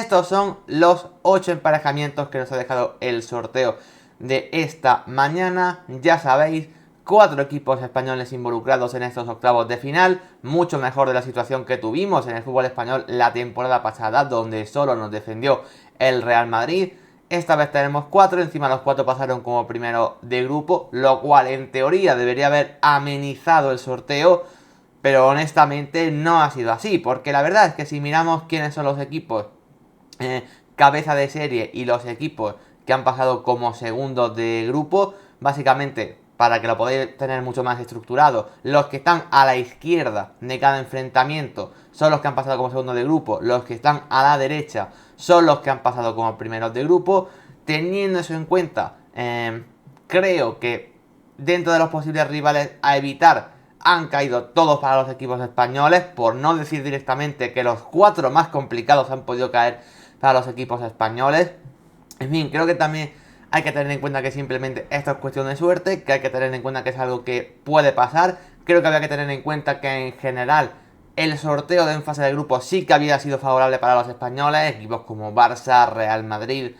estos son los 8 emparejamientos que nos ha dejado el sorteo de esta mañana. Ya sabéis, 4 equipos españoles involucrados en estos octavos de final, mucho mejor de la situación que tuvimos en el fútbol español la temporada pasada, donde solo nos defendió el Real Madrid. Esta vez tenemos 4, encima los 4 pasaron como primero de grupo, lo cual en teoría debería haber amenizado el sorteo, pero honestamente no ha sido así, porque la verdad es que si miramos quiénes son los equipos cabeza de serie y los equipos que han pasado como segundos de grupo, básicamente, para que lo podáis tener mucho más estructurado, los que están a la izquierda de cada enfrentamiento son los que han pasado como segundos de grupo, los que están a la derecha son los que han pasado como primeros de grupo. Teniendo eso en cuenta, creo que dentro de los posibles rivales a evitar han caído todos para los equipos españoles, por no decir directamente que los 4 más complicados han podido caer para los equipos españoles. En fin, creo que también hay que tener en cuenta que simplemente esto es cuestión de suerte, que hay que tener en cuenta que es algo que puede pasar. Creo que había que tener en cuenta que en general el sorteo de fase de grupo sí que había sido favorable para los españoles. Equipos como Barça, Real Madrid,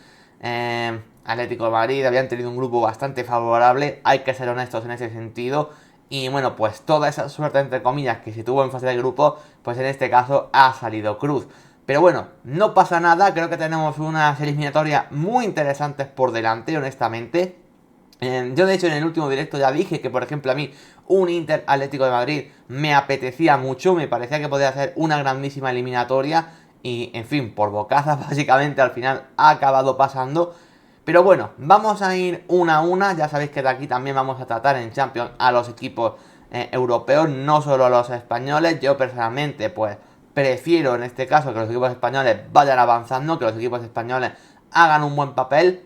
Atlético de Madrid habían tenido un grupo bastante favorable, hay que ser honestos en ese sentido. Y bueno, pues toda esa suerte entre comillas que se tuvo en fase de grupo, pues en este caso ha salido cruz. Pero bueno, no pasa nada, creo que tenemos unas eliminatorias muy interesantes por delante, honestamente. Yo de hecho en el último directo ya dije que por ejemplo a mí un Inter Atlético de Madrid me apetecía mucho, me parecía que podía ser una grandísima eliminatoria y en fin, por bocazas básicamente al final ha acabado pasando. Pero bueno, vamos a ir una a una, ya sabéis que de aquí también vamos a tratar en Champions a los equipos europeos, no solo a los españoles. Yo personalmente pues prefiero en este caso que los equipos españoles vayan avanzando, que los equipos españoles hagan un buen papel.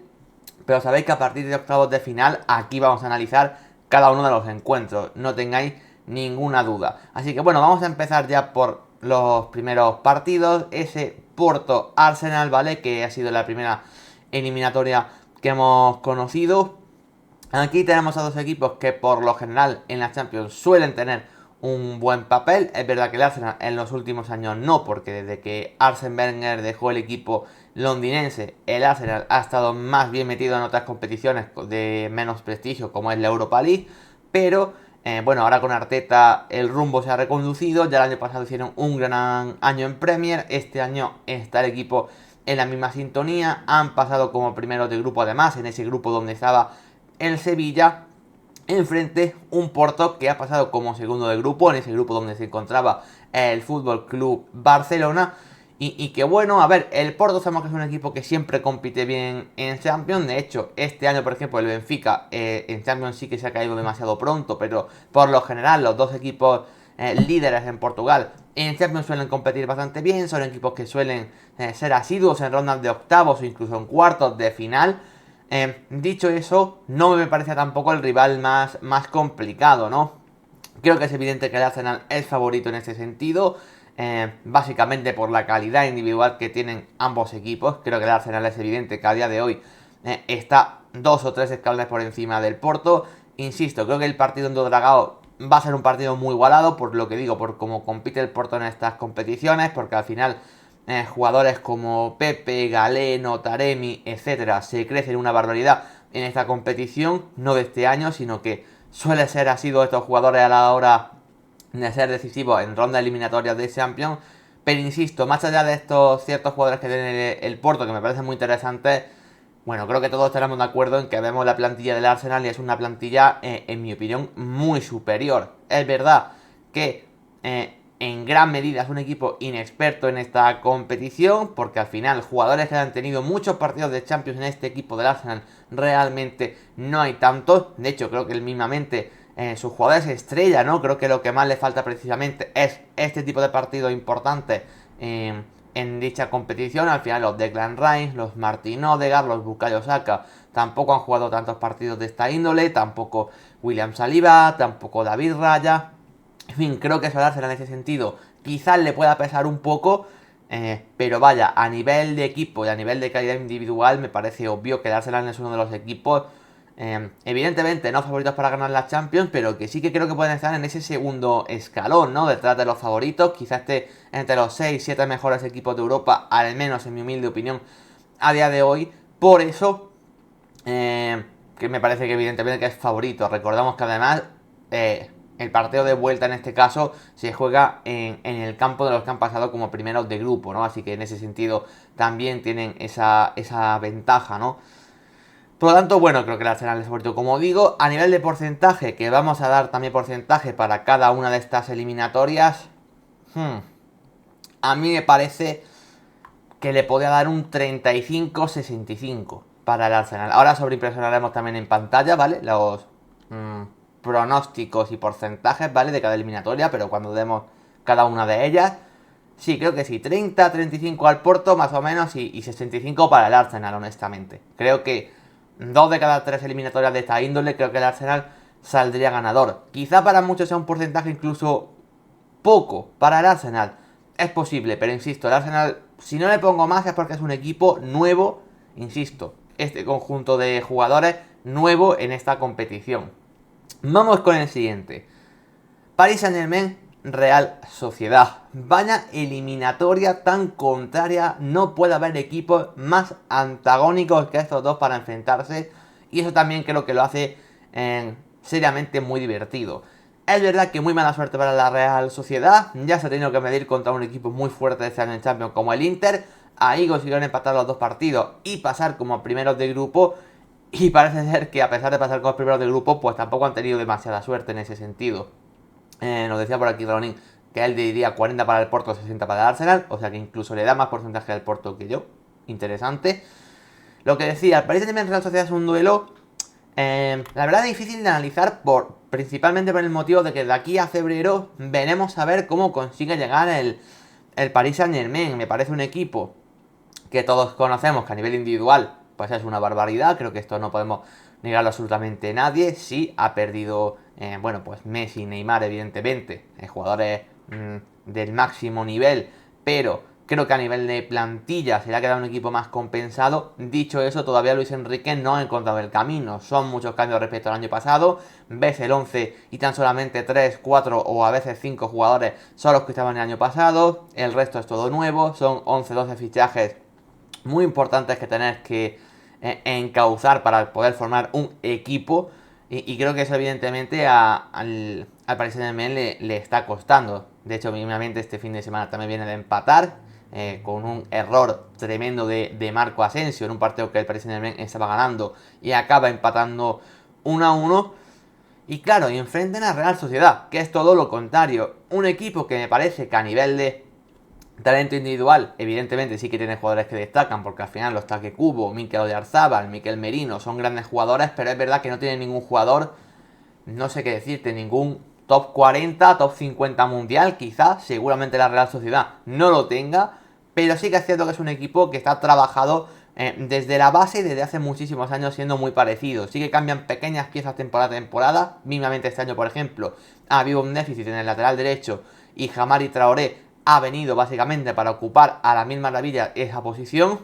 Pero sabéis que a partir de octavos de final aquí vamos a analizar cada uno de los encuentros, no tengáis ninguna duda. Así que bueno, vamos a empezar ya por los primeros partidos. Ese Porto Arsenal, ¿vale? Que ha sido la primera eliminatoria que hemos conocido. Aquí tenemos a dos equipos que por lo general en la Champions suelen tener un buen papel. Es verdad que el Arsenal en los últimos años no, porque desde que Arsene Wenger dejó el equipo londinense, el Arsenal ha estado más bien metido en otras competiciones de menos prestigio, como es la Europa League. Pero bueno, ahora con Arteta el rumbo se ha reconducido. Ya el año pasado hicieron un gran año en Premier. Este año está el equipo en la misma sintonía. Han pasado como primeros de grupo, además, en ese grupo donde estaba el Sevilla. Enfrente un Porto que ha pasado como segundo de grupo, en ese grupo donde se encontraba el Fútbol Club Barcelona. Y que bueno, a ver, el Porto sabemos que es un equipo que siempre compite bien en Champions. De hecho, este año, por ejemplo, el Benfica en Champions sí que se ha caído demasiado pronto, pero por lo general los dos equipos líderes en Portugal en Champions suelen competir bastante bien. Son equipos que suelen ser asiduos en rondas de octavos o incluso en cuartos de final. Dicho eso, no me parece tampoco el rival más complicado, ¿no? Creo que es evidente que el Arsenal es favorito en ese sentido. Básicamente por la calidad individual que tienen ambos equipos. Creo que el Arsenal es evidente que a día de hoy está 2 o 3 escalones por encima del Porto. Insisto, creo que el partido en Dragao va a ser un partido muy igualado, por lo que digo, por cómo compite el Porto en estas competiciones, porque al final jugadores como Pepe, Galeno, Taremi, etcétera, se crecen una barbaridad en esta competición, no de este año, sino que suele ser así estos jugadores a la hora de ser decisivos en ronda eliminatoria de Champions. Pero insisto, más allá de estos ciertos jugadores que tiene el Porto, que me parecen muy interesantes, bueno, creo que todos estaremos de acuerdo en que vemos la plantilla del Arsenal y es una plantilla, en mi opinión, muy superior. Es verdad que en gran medida es un equipo inexperto en esta competición, porque al final jugadores que han tenido muchos partidos de Champions en este equipo del Arsenal realmente no hay tantos. De hecho, creo que él mismamente sus jugadores estrella, ¿no? Creo que lo que más le falta precisamente es este tipo de partidos importantes en dicha competición. Al final los Declan Rice, los Martin Odegaard, los Bukayo Saka tampoco han jugado tantos partidos de esta índole, tampoco William Saliba, tampoco David Raya. En fin, creo que eso darse en ese sentido quizás le pueda pesar un poco, pero vaya, a nivel de equipo y a nivel de calidad individual me parece obvio que el Arsenal es uno de los equipos Evidentemente no favoritos para ganar la Champions, pero que sí que creo que pueden estar en ese segundo escalón, ¿no? Detrás de los favoritos, quizás esté entre los 6-7 mejores equipos de Europa, al menos en mi humilde opinión, a día de hoy. Por eso, que me parece que evidentemente que es favorito. Recordamos que además el partido de vuelta en este caso se juega en el campo de los que han pasado como primeros de grupo, ¿no? Así que en ese sentido también tienen esa ventaja, ¿no? Por lo tanto, bueno, creo que el Arsenal es favorito, como digo. A nivel de porcentaje, que vamos a dar también porcentaje para cada una de estas eliminatorias, a mí me parece que le podría dar un 35-65 para el Arsenal. Ahora sobreimpresionaremos también en pantalla, ¿vale? Los pronósticos y porcentajes, ¿vale? De cada eliminatoria, pero cuando demos cada una de ellas, sí, creo que sí, 30-35 al Porto más o menos y 65 para el Arsenal, honestamente. Creo que 2 de cada 3 eliminatorias de esta índole, creo que el Arsenal saldría ganador. Quizá para muchos sea un porcentaje incluso poco para el Arsenal. Es posible, pero insisto, el Arsenal, si no le pongo más es porque es un equipo nuevo, insisto, este conjunto de jugadores nuevo en esta competición. Vamos con el siguiente. Paris Saint-Germain, Real Sociedad. Vaya eliminatoria tan contraria. No puede haber equipos más antagónicos que estos dos para enfrentarse. Y eso también creo que lo hace seriamente muy divertido. Es verdad que muy mala suerte para la Real Sociedad. Ya se ha tenido que medir contra un equipo muy fuerte este año en Champions como el Inter. Ahí consiguieron empatar los dos partidos y pasar como primeros de grupo. Y parece ser que a pesar de pasar como primeros de grupo, pues tampoco han tenido demasiada suerte en ese sentido. Nos decía por aquí Ronin que él diría 40 para el Porto, 60 para el Arsenal. O sea que incluso le da más porcentaje al Porto que yo. Interesante. Lo que decía, el Paris Saint-Germain Real Sociedad es un duelo, la verdad, difícil de analizar principalmente por el motivo de que de aquí a febrero veremos a ver cómo consigue llegar el Paris Saint-Germain. Me parece un equipo que todos conocemos que a nivel individual pues es una barbaridad. Creo que esto no podemos negarlo absolutamente nadie. Sí, ha perdido, bueno, pues Messi, Neymar, evidentemente, jugadores del máximo nivel, pero creo que a nivel de plantilla se le ha quedado un equipo más compensado. Dicho eso, todavía Luis Enrique no ha encontrado el camino. Son muchos cambios respecto al año pasado. Ves el 11 y tan solamente 3, 4 o a veces 5 jugadores son los que estaban el año pasado. El resto es todo nuevo. Son 11, 12 fichajes muy importantes que tener que encauzar para poder formar un equipo. Y creo que eso evidentemente al Paris Saint-Germain le está costando. De hecho, mínimamente este fin de semana también viene de empatar. Con un error tremendo de Marco Asensio en un partido que el Paris Saint-Germain estaba ganando y acaba empatando 1-1. Y claro, y enfrentan a Real Sociedad, que es todo lo contrario. Un equipo que me parece que a nivel de talento individual, evidentemente sí que tiene jugadores que destacan, porque al final los Take Kubo, Mikel Oyarzabal, Mikel Merino son grandes jugadores, pero es verdad que no tiene ningún jugador, no sé qué decirte, ningún top 40, top 50 mundial, quizás, seguramente la Real Sociedad no lo tenga, pero sí que es cierto que es un equipo que está trabajado desde la base y desde hace muchísimos años siendo muy parecido. Sí que cambian pequeñas piezas temporada a temporada, mínimamente este año por ejemplo ha habido un déficit en el lateral derecho y Hamari Traoré ha venido básicamente para ocupar a la mil maravillas esa posición.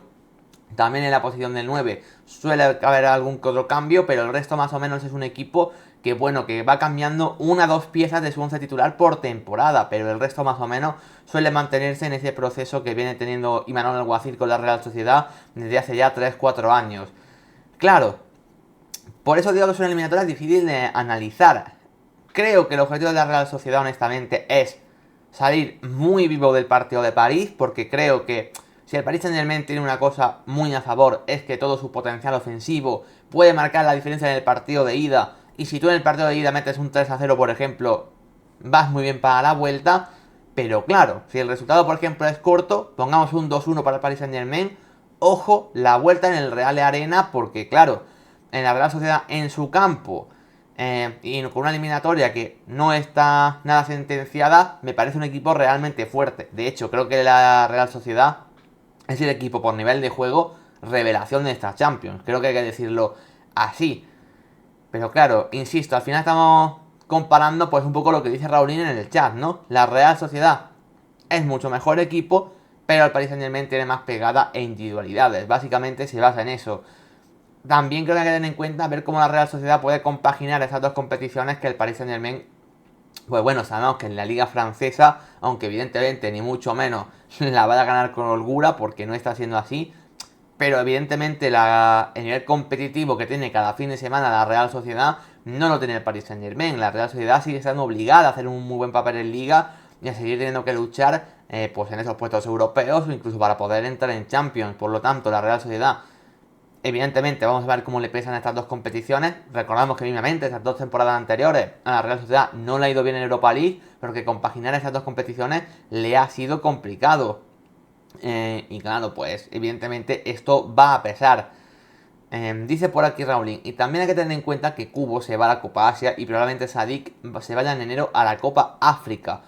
También en la posición del 9 suele haber algún que otro cambio, pero el resto más o menos es un equipo que bueno, que va cambiando una o dos piezas de su once titular por temporada, pero el resto más o menos suele mantenerse en ese proceso que viene teniendo Imanol Alguacil con la Real Sociedad desde hace ya 3-4 años. Claro, por eso digo que es una eliminatoria difícil de analizar. Creo que el objetivo de la Real Sociedad honestamente es salir muy vivo del partido de París, porque creo que si el Paris Saint-Germain tiene una cosa muy a favor, es que todo su potencial ofensivo puede marcar la diferencia en el partido de ida. Y si tú en el partido de ida metes un 3-0, por ejemplo, vas muy bien para la vuelta. Pero claro, si el resultado, por ejemplo, es corto, pongamos un 2-1 para el Paris Saint-Germain, ojo, la vuelta en el Real Arena, porque claro, en la Real Sociedad en su campo y con una eliminatoria que no está nada sentenciada, me parece un equipo realmente fuerte. De hecho, creo que la Real Sociedad es el equipo por nivel de juego revelación de esta Champions. Creo que hay que decirlo así. Pero claro, insisto, al final estamos comparando pues un poco lo que dice Raulín en el chat, ¿no? La Real Sociedad es mucho mejor equipo, pero el Paris Saint-Germain tiene más pegada e individualidades. Básicamente se basa en eso. también creo que hay que tener en cuenta ver cómo la Real Sociedad puede compaginar esas dos competiciones que el Paris Saint-Germain. Pues bueno, sabemos que en la liga francesa, aunque evidentemente ni mucho menos la va a ganar con holgura porque no está siendo así, pero evidentemente el nivel competitivo que tiene cada fin de semana la Real Sociedad no lo tiene el Paris Saint Germain. La Real Sociedad sigue estando obligada a hacer un muy buen papel en liga y a seguir teniendo que luchar pues en esos puestos europeos o incluso para poder entrar en Champions. Por lo tanto, la Real Sociedad, evidentemente, vamos a ver cómo le pesan estas dos competiciones. Recordamos que mismamente esas dos temporadas anteriores a la Real Sociedad no le ha ido bien en Europa League, pero que compaginar esas dos competiciones le ha sido complicado. Y claro, pues evidentemente esto va a pesar. Dice por aquí Raulín, y también hay que tener en cuenta que Cubo se va a la Copa Asia y probablemente Sadik se vaya en enero a la Copa África.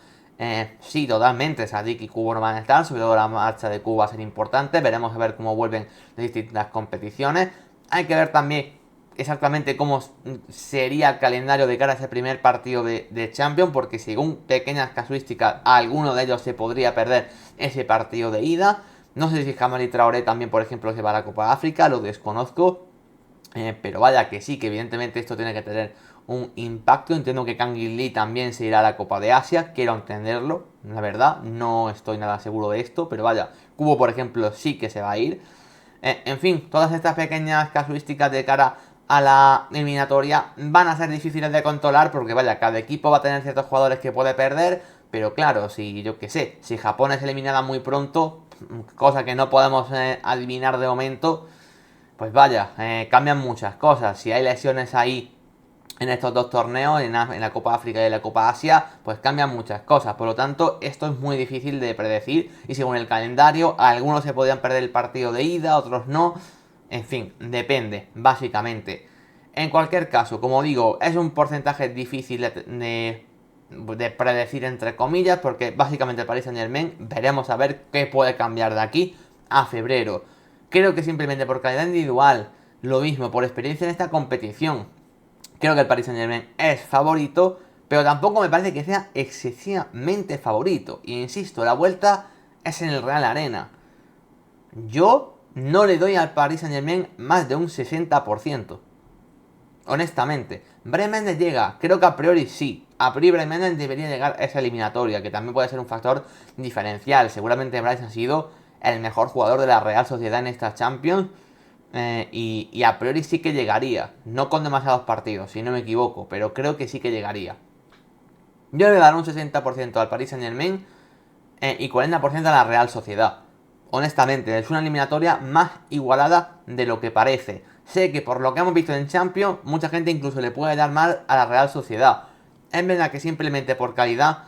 Sí, totalmente, Sadik y Cubo no van a estar, sobre todo la marcha de Cubo va a ser importante, veremos a ver cómo vuelven las distintas competiciones. Hay que ver también exactamente cómo sería el calendario de cara a ese primer partido de Champions, porque según pequeñas casuísticas, alguno de ellos se podría perder ese partido de ida. No sé si Jamali Traoré también, por ejemplo, se va a la Copa de África, lo desconozco. Pero vaya que sí, que evidentemente esto tiene que tener un impacto. Entiendo que Kangin Lee también se irá a la Copa de Asia, quiero entenderlo, la verdad, no estoy nada seguro de esto, pero vaya, Kubo, por ejemplo, sí que se va a ir. En fin, todas estas pequeñas casuísticas de cara a la eliminatoria van a ser difíciles de controlar porque vaya, cada equipo va a tener ciertos jugadores que puede perder, pero claro, si yo que sé, si Japón es eliminada muy pronto, cosa que no podemos adivinar de momento, pues vaya, cambian muchas cosas. Si hay lesiones ahí en estos dos torneos, en la Copa África y en la Copa Asia, pues cambian muchas cosas. Por lo tanto, esto es muy difícil de predecir. Y según el calendario, algunos se podrían perder el partido de ida, otros no. En fin, depende, básicamente. En cualquier caso, como digo, es un porcentaje difícil de predecir entre comillas, porque básicamente el Paris Saint Germain veremos a ver qué puede cambiar de aquí a febrero. Creo que simplemente por calidad individual, lo mismo, por experiencia en esta competición, creo que el Paris Saint Germain es favorito, pero tampoco me parece que sea excesivamente favorito. Y insisto, la vuelta es en el Real Arena. Yo no le doy al Paris Saint Germain más de un 60%. Honestamente, Bremen llega, creo que a priori sí. A priori Bremen debería llegar a esa eliminatoria, que también puede ser un factor diferencial. Seguramente Bryce ha sido el mejor jugador de la Real Sociedad en esta Champions. Y a priori sí que llegaría. No con demasiados partidos, si no me equivoco, pero creo que sí que llegaría. Yo le voy a dar un 60% al Paris Saint Germain y 40% a la Real Sociedad. Honestamente, es una eliminatoria más igualada de lo que parece. Sé que por lo que hemos visto en Champions, mucha gente incluso le puede dar mal a la Real Sociedad. Es verdad que simplemente por calidad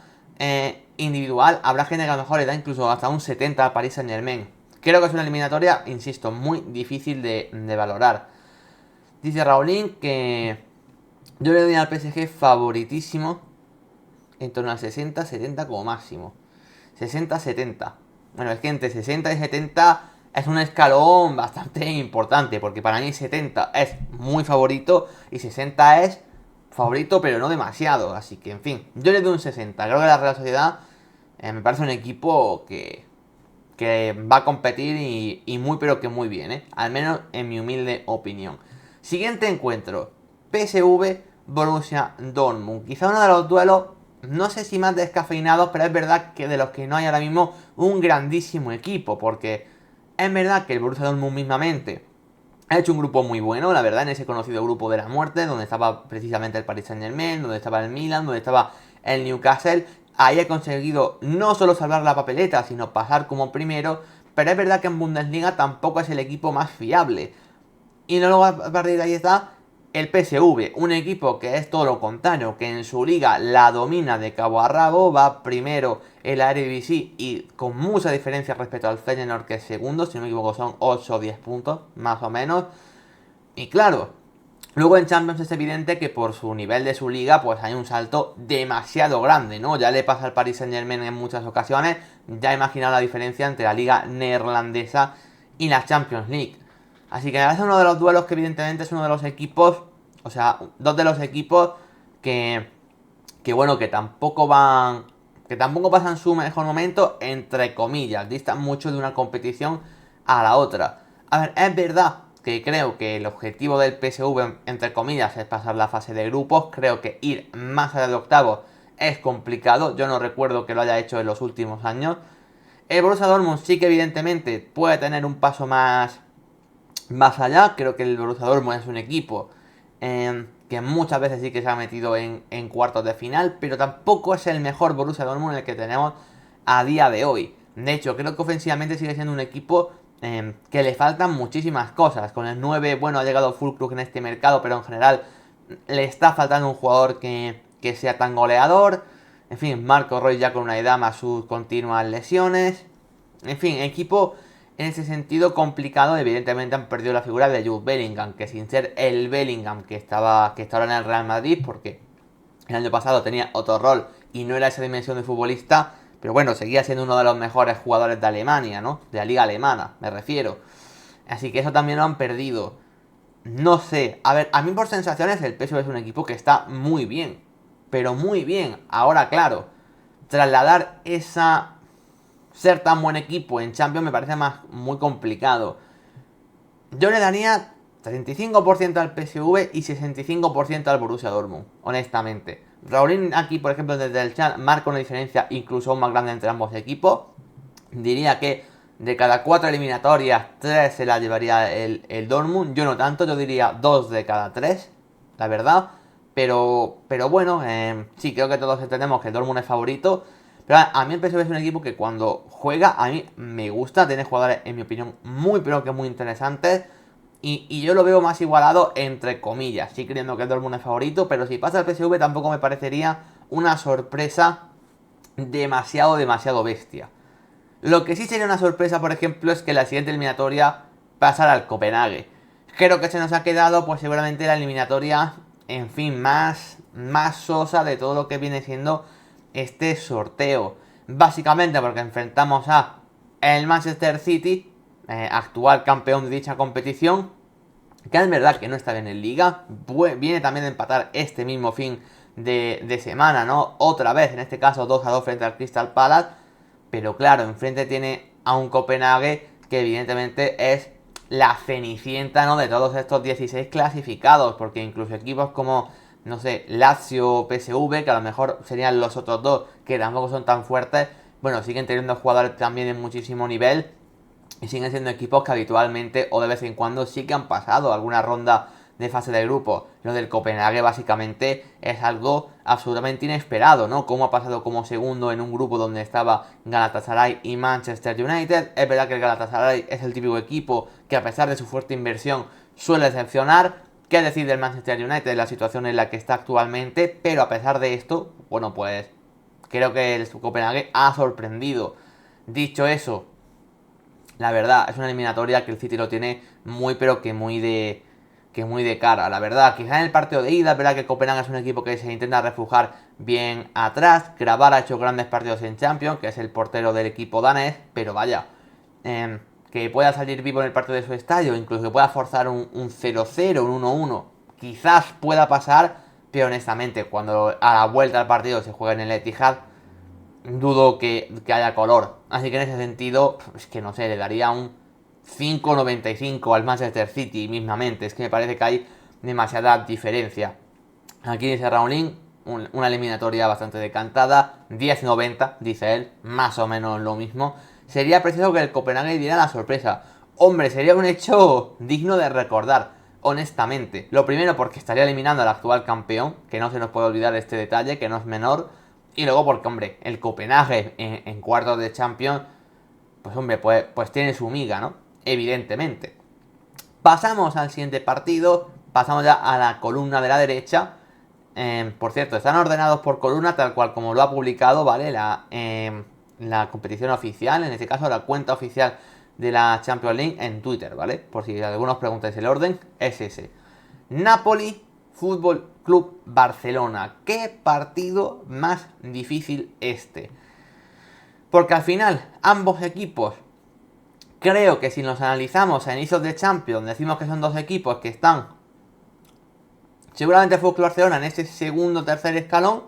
individual habrá gente que a lo mejor le da incluso hasta un 70 al Paris Saint Germain. Creo que es una eliminatoria, insisto, muy difícil de valorar. Dice Raulín que yo le doy al PSG favoritísimo en torno a 60-70 como máximo. 60-70. Bueno, es que entre 60 y 70 es un escalón bastante importante, porque para mí 70 es muy favorito y 60 es favorito, pero no demasiado. Así que, en fin, yo le doy un 60. Creo que la Real Sociedad me parece un equipo que va a competir y muy, pero que muy bien, ¿eh? Al menos en mi humilde opinión. Siguiente encuentro: PSV Borussia Dortmund. Quizá uno de los duelos, no sé si más descafeinados, pero es verdad que de los que no hay ahora mismo un grandísimo equipo, porque es verdad que el Borussia Dortmund mismamente ha hecho un grupo muy bueno, la verdad, en ese conocido grupo de la muerte, donde estaba precisamente el Paris Saint Germain, donde estaba el Milan, donde estaba el Newcastle. Ahí ha conseguido no solo salvar la papeleta, sino pasar como primero, pero es verdad que en Bundesliga tampoco es el equipo más fiable. Y luego a partir de ahí está el PSV, un equipo que es todo lo contrario, que en su liga la domina de cabo a rabo, va primero en la Eredivisie y con mucha diferencia respecto al Feyenoord, que es segundo, si no me equivoco son 8 o 10 puntos, más o menos. Y claro, luego en Champions es evidente que por su nivel de su liga pues hay un salto demasiado grande, ¿no? Ya le pasa al Paris Saint Germain en muchas ocasiones, ya he imaginado la diferencia entre la liga neerlandesa y la Champions League. Así que me parece uno de los duelos que evidentemente es uno de los equipos, o sea, dos de los equipos que bueno, que tampoco pasan su mejor momento, entre comillas, distan mucho de una competición a la otra. A ver, es verdad que creo que el objetivo del PSV, entre comillas, es pasar la fase de grupos. Creo que ir más allá de octavos es complicado. Yo no recuerdo que lo haya hecho en los últimos años. El Borussia Dortmund sí que evidentemente puede tener un paso más allá. Creo que el Borussia Dortmund es un equipo que muchas veces sí que se ha metido en cuartos de final, pero tampoco es el mejor Borussia Dortmund el que tenemos a día de hoy. De hecho, creo que ofensivamente sigue siendo un equipo que le faltan muchísimas cosas. Con el 9, bueno, ha llegado Füllkrug en este mercado, pero en general le está faltando un jugador que sea tan goleador. En fin, Marco Reus ya con una edad más sus continuas lesiones. En fin, equipo en ese sentido complicado. Evidentemente han perdido la figura de Jude Bellingham, que sin ser el Bellingham que está ahora en el Real Madrid, porque el año pasado tenía otro rol y no era esa dimensión de futbolista, pero bueno, seguía siendo uno de los mejores jugadores de Alemania, ¿no? De la liga alemana, me refiero. Así que eso también lo han perdido. No sé, a ver, a mí por sensaciones el PSV es un equipo que está muy bien, pero muy bien. Ahora, claro, trasladar esa ser tan buen equipo en Champions me parece muy complicado. Yo le daría 35% al PSV y 65% al Borussia Dortmund, honestamente. Raulín aquí, por ejemplo, desde el chat marca una diferencia incluso aún más grande entre ambos equipos. Diría que de cada 4 eliminatorias, 3 se la llevaría el Dortmund. Yo no tanto, yo diría 2 de cada 3, la verdad. Pero bueno, sí, creo que todos entendemos que el Dortmund es favorito. Pero a mí el PSV es un equipo que cuando juega, a mí me gusta. Tiene jugadores, en mi opinión, muy pero que muy interesantes. Y yo lo veo más igualado entre comillas. Sí creyendo que el Dortmund es favorito, pero si pasa el PSV tampoco me parecería una sorpresa demasiado bestia. Lo que sí sería una sorpresa, por ejemplo, es que la siguiente eliminatoria pasara al Copenhague. Creo que se nos ha quedado, pues seguramente la eliminatoria, en fin, más sosa de todo lo que viene siendo este sorteo. Básicamente porque enfrentamos a el Manchester City, actual campeón de dicha competición, que es verdad que no está bien en Liga. Viene también de empatar este mismo fin de semana, ¿no? Otra vez, en este caso 2-2 frente al Crystal Palace. Pero claro, enfrente tiene a un Copenhague que evidentemente es la cenicienta, ¿no?, de todos estos 16 clasificados. Porque incluso equipos como, no sé, Lazio o PSV, que a lo mejor serían los otros dos, que tampoco son tan fuertes, bueno, siguen teniendo jugadores también en muchísimo nivel. Y siguen siendo equipos que habitualmente o de vez en cuando sí que han pasado alguna ronda de fase de grupo. Lo del Copenhague básicamente es algo absolutamente inesperado, ¿no? Como ha pasado como segundo en un grupo donde estaba Galatasaray y Manchester United. Es verdad que el Galatasaray es el típico equipo que a pesar de su fuerte inversión suele decepcionar. ¿Qué decir del Manchester United, la situación en la que está actualmente? Pero a pesar de esto, bueno, pues creo que el Copenhague ha sorprendido. Dicho eso, la verdad, es una eliminatoria que el City lo tiene muy pero que muy de cara, la verdad. Quizá en el partido de ida, es verdad que Copenhague es un equipo que se intenta refugiar bien atrás. Gravar ha hecho grandes partidos en Champions, que es el portero del equipo danés, pero vaya, que pueda salir vivo en el partido de su estadio, incluso que pueda forzar un 0-0, un 1-1, quizás pueda pasar, pero honestamente, cuando a la vuelta al partido se juega en el Etihad, dudo que haya color. Así que en ese sentido, es que no sé, le daría un 5,95 al Manchester City mismamente. Es que me parece que hay demasiada diferencia. Aquí dice Raulín, una eliminatoria bastante decantada. 10,90, dice él, más o menos lo mismo. Sería preciso que el Copenhague diera la sorpresa. Hombre, sería un hecho digno de recordar, honestamente. Lo primero porque estaría eliminando al actual campeón, que no se nos puede olvidar este detalle, que no es menor. Y luego porque, hombre, el Copenhague en cuartos de Champions, pues hombre, pues tiene su miga, ¿no? Evidentemente. Pasamos al siguiente partido, pasamos ya a la columna de la derecha. Por cierto, están ordenados por columna tal cual como lo ha publicado, ¿vale? La competición oficial, en este caso la cuenta oficial de la Champions League en Twitter, ¿vale? Por si algunos preguntáis el orden, es ese. Napoli, Fútbol Club Barcelona. ¿Qué partido más difícil este? Porque al final, ambos equipos, creo que si nos analizamos a inicios de Champions, decimos que son dos equipos que están seguramente Fútbol Club Barcelona en ese segundo o tercer escalón,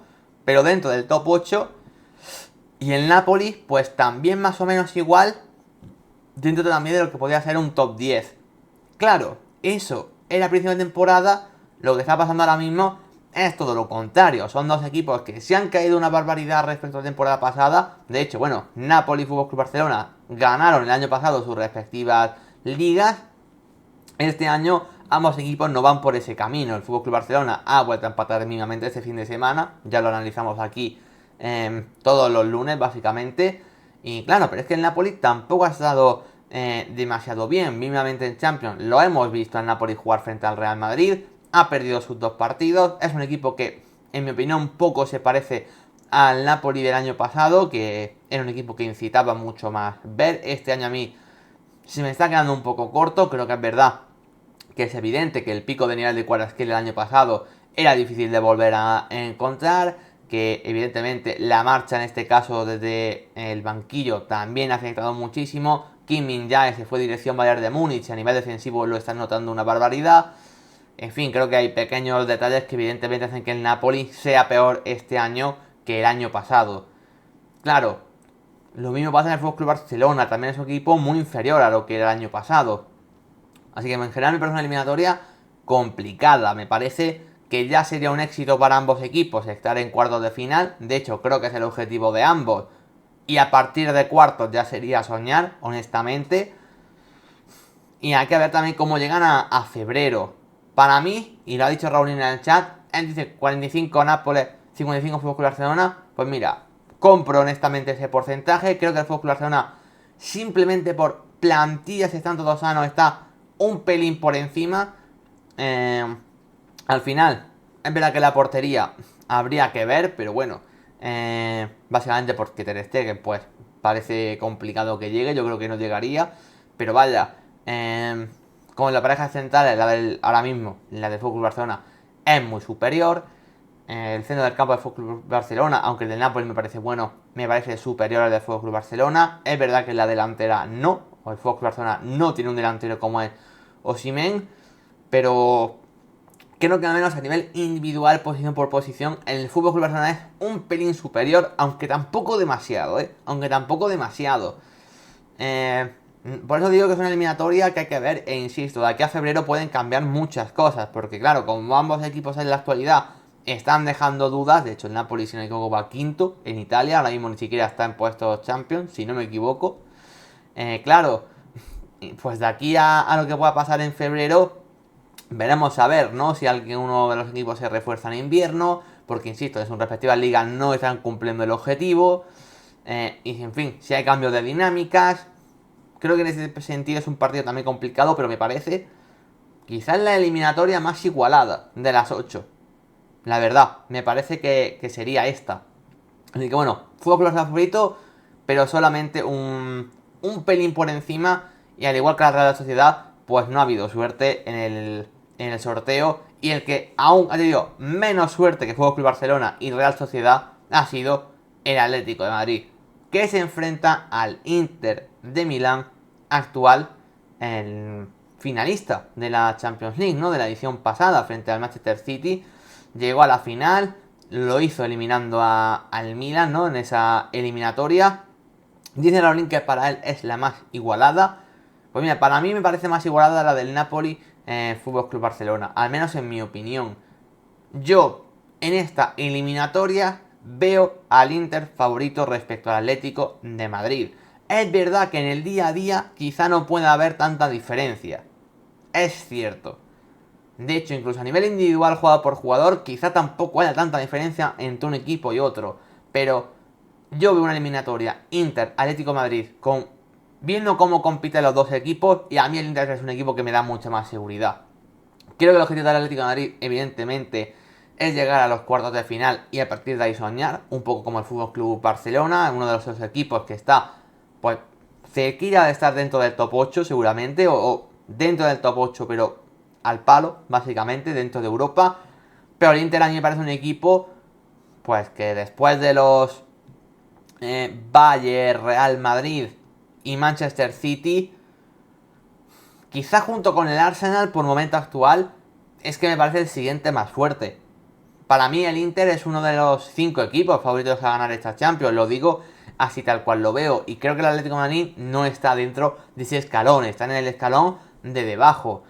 pero dentro del top 8. Y el Napoli, pues también más o menos igual, dentro también de lo que podría ser un top 10. Claro, eso era principio de temporada, lo que está pasando ahora mismo es todo lo contrario. Son dos equipos que se han caído una barbaridad respecto a la temporada pasada. De hecho, bueno, Napoli y Fútbol Club Barcelona ganaron el año pasado sus respectivas ligas. Este año ambos equipos no van por ese camino. El FC Barcelona ha vuelto a empatar mínimamente este fin de semana. Ya lo analizamos aquí todos los lunes, básicamente. Y claro, pero es que el Napoli tampoco ha estado demasiado bien. Mínimamente en Champions lo hemos visto al Napoli jugar frente al Real Madrid. Ha perdido sus dos partidos. Es un equipo que, en mi opinión, poco se parece al Napoli del año pasado, que era un equipo que incitaba mucho más ver. Este año a mí se me está quedando un poco corto. Creo que es verdad que es evidente que el pico de nivel de Kvaratskhelia el año pasado era difícil de volver a encontrar, que evidentemente la marcha en este caso desde el banquillo también ha afectado muchísimo. Kim Min-jae se fue dirección Bayern de Múnich y a nivel defensivo lo están notando una barbaridad. En fin, creo que hay pequeños detalles que evidentemente hacen que el Napoli sea peor este año que el año pasado. Claro, lo mismo pasa en el FC Barcelona, también es un equipo muy inferior a lo que era el año pasado. Así que en general me parece una eliminatoria complicada. Me parece que ya sería un éxito para ambos equipos estar en cuartos de final. De hecho, creo que es el objetivo de ambos. Y a partir de cuartos ya sería soñar, honestamente. Y hay que ver también cómo llegan a febrero. Para mí, y lo ha dicho Raúl en el chat, él dice 45 Nápoles, 55 FC Barcelona. Pues mira, compro honestamente ese porcentaje. Creo que el FC Barcelona, simplemente por plantillas están todos sanos, está un pelín por encima. Al final, es verdad que la portería habría que ver, pero bueno, básicamente porque Ter Stegen pues parece complicado que llegue, yo creo que no llegaría, pero vaya, con la pareja central, la del, ahora mismo, la del FC Barcelona, es muy superior. El centro del campo del FC Barcelona, aunque el del Napoli me parece bueno, me parece superior al del FC Barcelona. Es verdad que la delantera no, o el FC Barcelona no tiene un delantero como es Osimhen, pero creo que al menos a nivel individual, posición por posición, el FC Barcelona es un pelín superior, aunque tampoco demasiado, aunque tampoco demasiado. Por eso digo que es una eliminatoria que hay que ver, e insisto, de aquí a febrero pueden cambiar muchas cosas, porque claro, como ambos equipos en la actualidad están dejando dudas, de hecho el Napoli, si no me equivoco, va quinto en Italia, ahora mismo ni siquiera está en puestos Champions, si no me equivoco. Claro, pues de aquí a lo que pueda pasar en febrero, veremos a ver, ¿no? Si alguno de los equipos se refuerza en invierno, porque insisto, en sus respectivas ligas no están cumpliendo el objetivo. Y en fin, si hay cambios de dinámicas. Creo que en ese sentido es un partido también complicado, pero me parece quizás la eliminatoria más igualada de las 8. La verdad, me parece que sería esta. Así que bueno, Fútbol Club favorito, pero solamente un pelín por encima. Y al igual que la Real Sociedad, pues no ha habido suerte en el sorteo. Y el que aún ha tenido menos suerte que Fútbol Club Barcelona y Real Sociedad ha sido el Atlético de Madrid, que se enfrenta al Inter de Milán, actual finalista de la Champions League, ¿no? De la edición pasada frente al Manchester City. Llegó a la final, lo hizo eliminando al Milan, ¿no? En esa eliminatoria. Dice Raulín que para él es la más igualada. Pues mira, para mí me parece más igualada la del Napoli Fútbol Club Barcelona, al menos en mi opinión. Yo, en esta eliminatoria, veo al Inter favorito respecto al Atlético de Madrid. Es verdad que en el día a día quizá no pueda haber tanta diferencia. Es cierto. De hecho, incluso a nivel individual, jugador por jugador, quizá tampoco haya tanta diferencia entre un equipo y otro. Pero yo veo una eliminatoria Inter-Atlético de Madrid viendo cómo compiten los dos equipos, y a mí el Inter es un equipo que me da mucha más seguridad. Creo que el objetivo del Atlético de Madrid, evidentemente, es llegar a los cuartos de final y a partir de ahí soñar, un poco como el FC Barcelona, uno de los dos equipos que está, pues, cerquita de estar dentro del top 8 seguramente, o dentro del top 8 pero al palo, básicamente, dentro de Europa. Pero el Inter a mí me parece un equipo, pues, que después de los Bayern, Real Madrid y Manchester City, quizá junto con el Arsenal por momento actual, es que me parece el siguiente más fuerte. Para mí el Inter es uno de los 5 equipos favoritos a ganar esta Champions, lo digo así tal cual lo veo. Y creo que el Atlético de Madrid no está dentro de ese escalón, está en el escalón de debajo.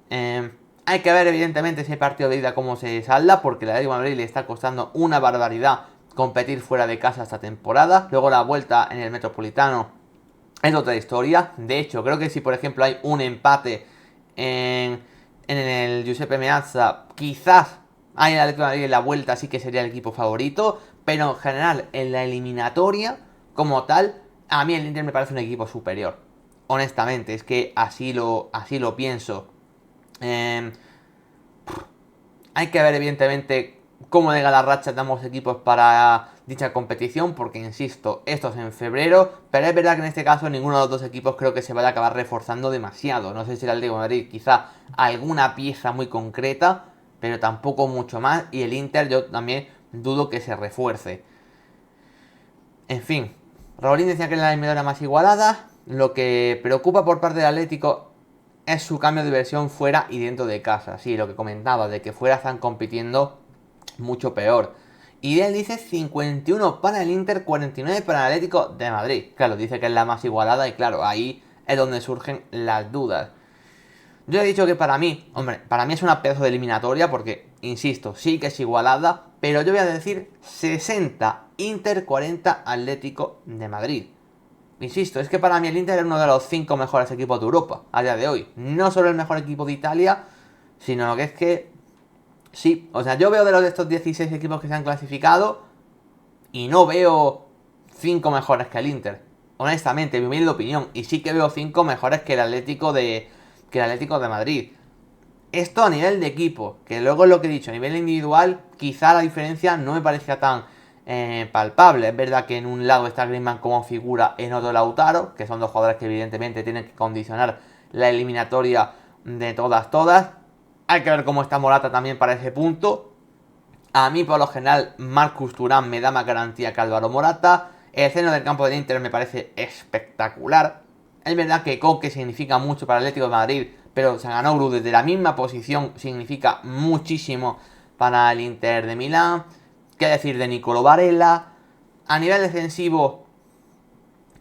Eh, Hay que ver evidentemente ese partido de ida cómo se salda, porque el Atlético de Madrid le está costando una barbaridad competir fuera de casa esta temporada. Luego la vuelta en el Metropolitano es otra historia. De hecho, creo que si por ejemplo hay un empate en el Giuseppe Meazza, quizás hay el Atlético de Madrid en la vuelta, sí que sería el equipo favorito. Pero en general, en la eliminatoria, como tal, a mí el Inter me parece un equipo superior. Honestamente, es que así lo pienso. Eh, Hay que ver evidentemente cómo llega la racha de ambos equipos para dicha competición, porque insisto, esto es en febrero, pero es verdad que en este caso ninguno de los dos equipos creo que se vaya a acabar reforzando demasiado. No sé si el Atlético de Madrid quizá alguna pieza muy concreta, pero tampoco mucho más, y el Inter yo también dudo que se refuerce. En fin, Raulín decía que era la eliminatoria más igualada. Lo que preocupa por parte del Atlético es su cambio de versión fuera y dentro de casa. Sí, lo que comentaba, de que fuera están compitiendo mucho peor. Y él dice 51 para el Inter, 49 para el Atlético de Madrid. Claro, dice que es la más igualada y claro, ahí es donde surgen las dudas. Yo he dicho que para mí, hombre, para mí es una pedazo de eliminatoria porque, insisto, sí que es igualada, pero yo voy a decir 60 Inter, 40 Atlético de Madrid. Insisto, es que para mí el Inter es uno de los 5 mejores equipos de Europa a día de hoy. No solo el mejor equipo de Italia, sino que es que sí, o sea, yo veo de estos 16 equipos que se han clasificado y no veo 5 mejores que el Inter. Honestamente, mi humilde opinión. Y sí que veo 5 mejores que el Atlético de Madrid. Esto a nivel de equipo, que luego es lo que he dicho, a nivel individual, quizá la diferencia no me parezca tan palpable. Es verdad que en un lado está Griezmann como figura, en otro Lautaro, que son dos jugadores que evidentemente tienen que condicionar la eliminatoria de todas. Hay que ver cómo está Morata también para ese punto. A mí, por lo general, Marcus Thuram me da más garantía que Álvaro Morata. El centro del campo del Inter me parece espectacular. Es verdad que Koke significa mucho para el Atlético de Madrid, pero Zaganovru desde la misma posición significa muchísimo para el Inter de Milán. ¿Qué decir de Nicolo Varela? A nivel defensivo,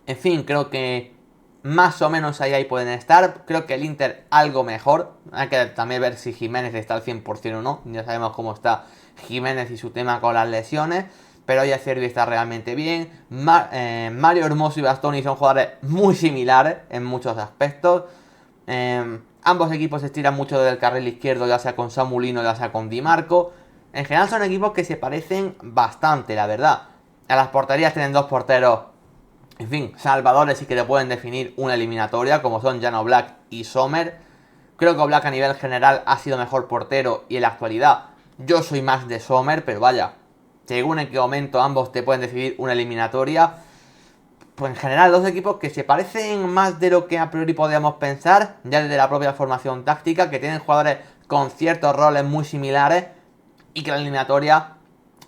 en fin, creo que más o menos ahí pueden estar. Creo que el Inter algo mejor. Hay que también ver si Jiménez está al 100% o no. Ya sabemos cómo está Jiménez y su tema con las lesiones. Pero ya Cervi está realmente bien. Mario Hermoso y Bastoni son jugadores muy similares en muchos aspectos. Ambos equipos se estiran mucho desde el carril izquierdo, ya sea con Samulino, ya sea con Di Marco. En general son equipos que se parecen bastante, la verdad. A las porterías tienen dos porteros, en fin, salvadores y que te pueden definir una eliminatoria, como son Jan Oblak y Sommer. Creo que Oblak a nivel general ha sido mejor portero y en la actualidad yo soy más de Sommer, pero vaya, según en qué momento ambos te pueden decidir una eliminatoria. Pues en general dos equipos que se parecen más de lo que a priori podríamos pensar, ya desde la propia formación táctica, que tienen jugadores con ciertos roles muy similares y que la eliminatoria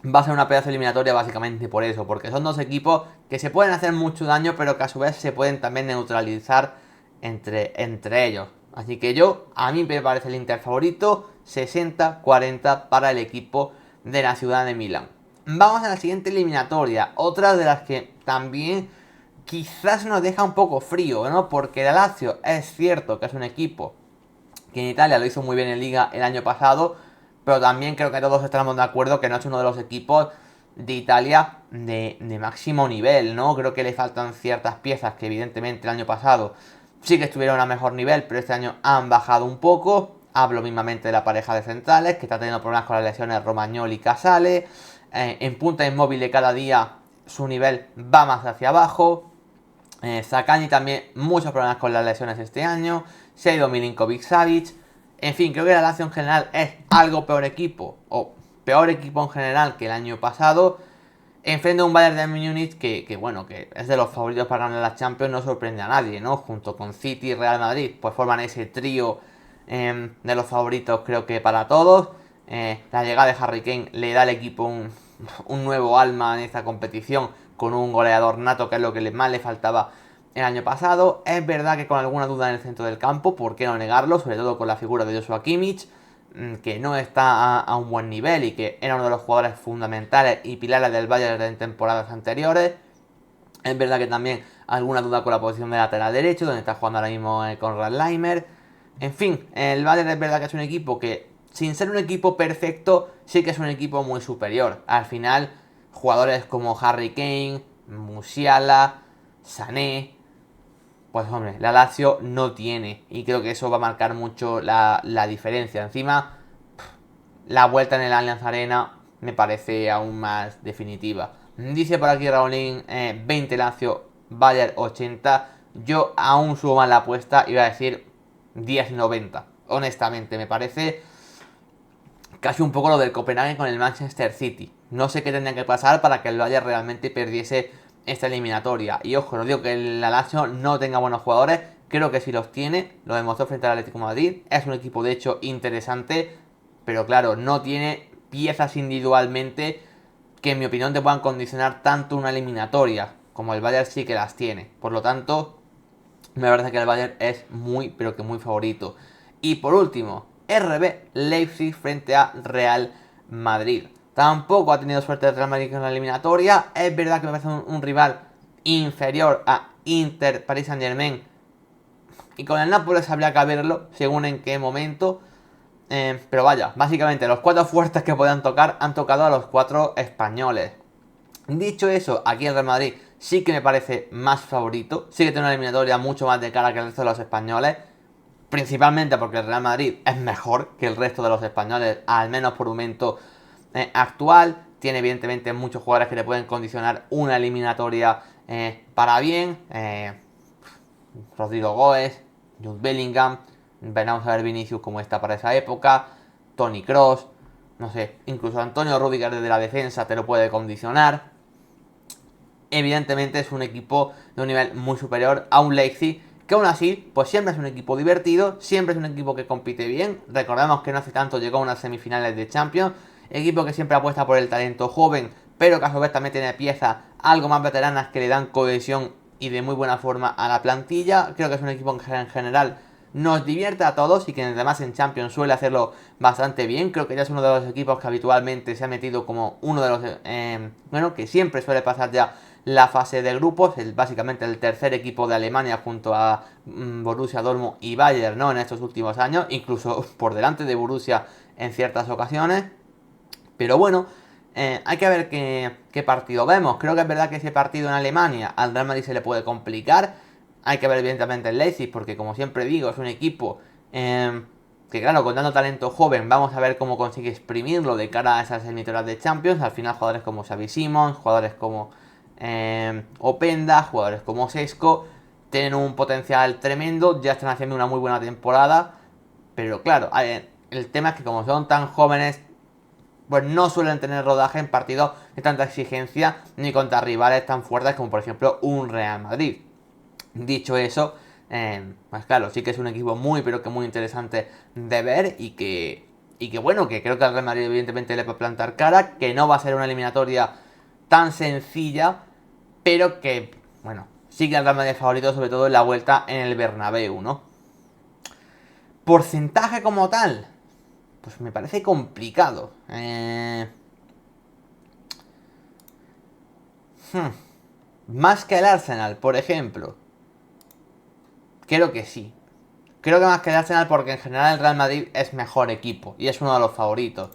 va a ser una pedazo eliminatoria básicamente por eso, porque son dos equipos que se pueden hacer mucho daño, pero que a su vez se pueden también neutralizar entre ellos. Así que a mí me parece el Inter favorito, 60-40 para el equipo de la ciudad de Milán. Vamos a la siguiente eliminatoria, otra de las que también quizás nos deja un poco frío, ¿no? Porque el Lazio es cierto que es un equipo que en Italia lo hizo muy bien en Liga el año pasado, pero también creo que todos estamos de acuerdo que no es uno de los equipos de Italia de máximo nivel, ¿no? Creo que le faltan ciertas piezas que evidentemente el año pasado sí que estuvieron a mejor nivel, pero este año han bajado un poco. Hablo mismamente de la pareja de centrales, que está teniendo problemas con las lesiones Romagnoli y Casale. En punta inmóvil de cada día su nivel va más hacia abajo. Sakani también muchos problemas con las lesiones este año. Se ha ido Milinkovic Savic. En fin, creo que la Lazio en general es algo peor equipo, o peor equipo en general que el año pasado. Enfrenta a un Bayern de Múnich bueno, que es de los favoritos para ganar la Champions, no sorprende a nadie, ¿no? Junto con City y Real Madrid, pues forman ese trío de los favoritos, creo que para todos. La llegada de Harry Kane le da al equipo un nuevo alma en esta competición, con un goleador nato, que es lo que más le faltaba el año pasado. Es verdad que con alguna duda en el centro del campo, ¿por qué no negarlo? Sobre todo con la figura de Joshua Kimmich, que no está a un buen nivel y que era uno de los jugadores fundamentales y pilares del Bayern en temporadas anteriores. Es verdad que también alguna duda con la posición de lateral derecho, donde está jugando ahora mismo Conrad Laimer. En fin, el Bayern es verdad que es un equipo que, sin ser un equipo perfecto, sí que es un equipo muy superior. Al final, jugadores como Harry Kane, Musiala, Sané, pues hombre, la Lazio no tiene. Y creo que eso va a marcar mucho la diferencia. Encima, la vuelta en el Allianz Arena me parece aún más definitiva. Dice por aquí Raulín, 20 Lazio, Bayern 80. Yo aún subo más la apuesta, iba a decir 10-90. Honestamente, me parece casi un poco lo del Copenhague con el Manchester City. No sé qué tendría que pasar para que el Bayern realmente perdiese esta eliminatoria. Y ojo, no digo que el Lazio no tenga buenos jugadores, creo que sí los tiene, lo demostró frente al Atlético de Madrid. Es un equipo de hecho interesante, pero claro, no tiene piezas individualmente que en mi opinión te puedan condicionar tanto una eliminatoria, como el Bayern sí que las tiene. Por lo tanto, me parece que el Bayern es muy, pero que muy favorito. Y por último, RB Leipzig frente a Real Madrid. Tampoco ha tenido suerte el Real Madrid con la eliminatoria. Es verdad que me parece un rival inferior a Inter, Paris Saint Germain. Y con el Nápoles habría que verlo, según en qué momento. Pero vaya, básicamente los 4 fuertes que puedan tocar han tocado a los 4 españoles. Dicho eso, aquí el Real Madrid sí que me parece más favorito. Sí que tiene una eliminatoria mucho más de cara que el resto de los españoles. Principalmente porque el Real Madrid es mejor que el resto de los españoles, al menos por un momento actual. Tiene evidentemente muchos jugadores que le pueden condicionar una eliminatoria para bien. Rodrigo Goes, Jude Bellingham. Veremos a ver Vinicius cómo está para esa época. Toni Kroos. No sé, incluso Antonio Rüdiger desde la defensa te lo puede condicionar. Evidentemente es un equipo de un nivel muy superior a un Leipzig, que aún así, pues siempre es un equipo divertido, siempre es un equipo que compite bien. Recordemos que no hace tanto llegó a unas semifinales de Champions, equipo que siempre apuesta por el talento joven, pero que a su vez también tiene piezas algo más veteranas que le dan cohesión y de muy buena forma a la plantilla. Creo que es un equipo que en general nos divierte a todos y que además en Champions suele hacerlo bastante bien. Creo que ya es uno de los equipos que habitualmente se ha metido como uno de los... bueno, que siempre suele pasar ya la fase de grupos, básicamente el tercer equipo de Alemania junto a Borussia Dortmund y Bayern, ¿no? En estos últimos años, incluso por delante de Borussia en ciertas ocasiones. Pero bueno, hay que ver qué partido vemos. Creo que es verdad que ese partido en Alemania al Real Madrid se le puede complicar. Hay que ver evidentemente el Leipzig, porque como siempre digo, es un equipo que claro, con tanto talento joven, vamos a ver cómo consigue exprimirlo de cara a esas eliminatorias de Champions. Al final jugadores como Xavi Simons, jugadores como Openda, jugadores como Sesco, tienen un potencial tremendo, ya están haciendo una muy buena temporada. Pero claro, el tema es que como son tan jóvenes, pues no suelen tener rodaje en partidos de tanta exigencia ni contra rivales tan fuertes como por ejemplo un Real Madrid. Dicho eso, pues claro, sí que es un equipo muy pero que muy interesante de ver y que bueno, que creo que al Real Madrid evidentemente le va a plantar cara, que no va a ser una eliminatoria tan sencilla, pero que, bueno, sí que el Real Madrid es favorito sobre todo en la vuelta en el Bernabéu, ¿no? Porcentaje como tal, pues me parece complicado. Más que el Arsenal, por ejemplo. Creo que sí. Creo que más que el Arsenal porque en general el Real Madrid es mejor equipo y es uno de los favoritos.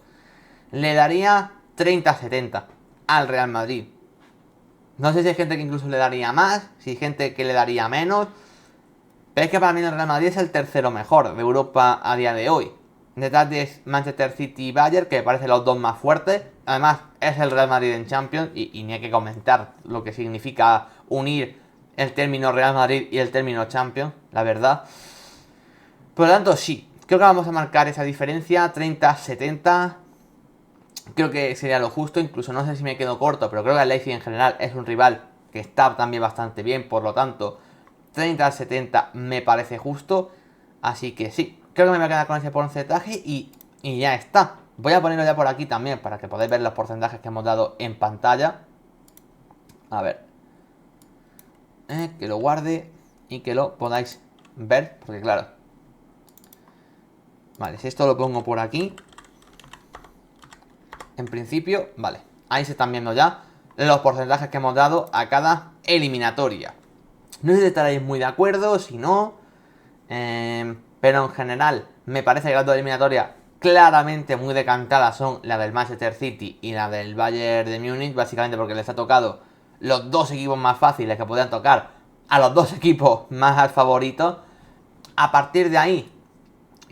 Le daría 30-70 al Real Madrid. No sé si hay gente que incluso le daría más, si hay gente que le daría menos. Pero es que para mí el Real Madrid es el tercero mejor de Europa a día de hoy. Detrás de Manchester City y Bayern, que me parecen los dos más fuertes. Además, es el Real Madrid en Champions y ni hay que comentar lo que significa unir el término Real Madrid y el término Champions, la verdad. Por lo tanto, sí, creo que vamos a marcar esa diferencia, 30-70. Creo que sería lo justo, incluso no sé si me quedo corto, pero creo que el Leipzig en general es un rival que está también bastante bien, por lo tanto, 30-70 me parece justo. Así que sí, creo que me voy a quedar con ese porcentaje y ya está. Voy a ponerlo ya por aquí también para que podáis ver los porcentajes que hemos dado en pantalla. A ver. Que lo guarde y que lo podáis ver, porque claro. Vale, si esto lo pongo por aquí. En principio, vale. Ahí se están viendo ya los porcentajes que hemos dado a cada eliminatoria. No sé si estaréis muy de acuerdo, si no. pero en general me parece que las dos eliminatorias claramente muy decantadas son la del Manchester City y la del Bayern de Múnich, básicamente porque les ha tocado los dos equipos más fáciles que podían tocar a los dos equipos más favoritos. A partir de ahí,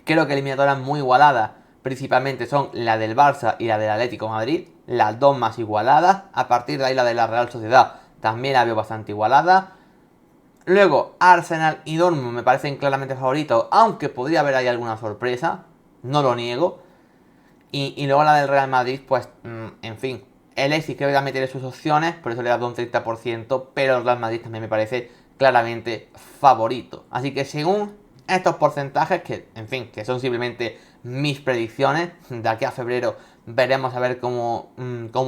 creo que eliminatorias muy igualadas, principalmente son la del Barça y la del Atlético de Madrid, las dos más igualadas. A partir de ahí la de la Real Sociedad también la veo bastante igualada. Luego, Arsenal y Dortmund me parecen claramente favoritos, aunque podría haber ahí alguna sorpresa, no lo niego. Y luego la del Real Madrid, pues, en fin. El Leipzig creo que también tiene sus opciones, por eso le he dado un 30%, pero el Real Madrid también me parece claramente favorito. Así que según estos porcentajes, que en fin, que son simplemente mis predicciones, de aquí a febrero veremos a ver cómo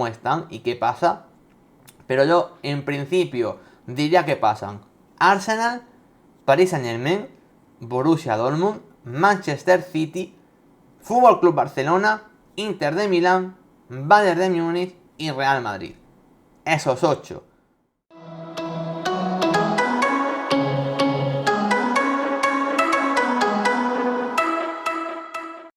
están y qué pasa. Pero yo, en principio, diría que pasan Arsenal, Paris Saint-Germain, Borussia Dortmund, Manchester City, Fútbol Club Barcelona, Inter de Milán, Bayern de Múnich y Real Madrid. Esos 8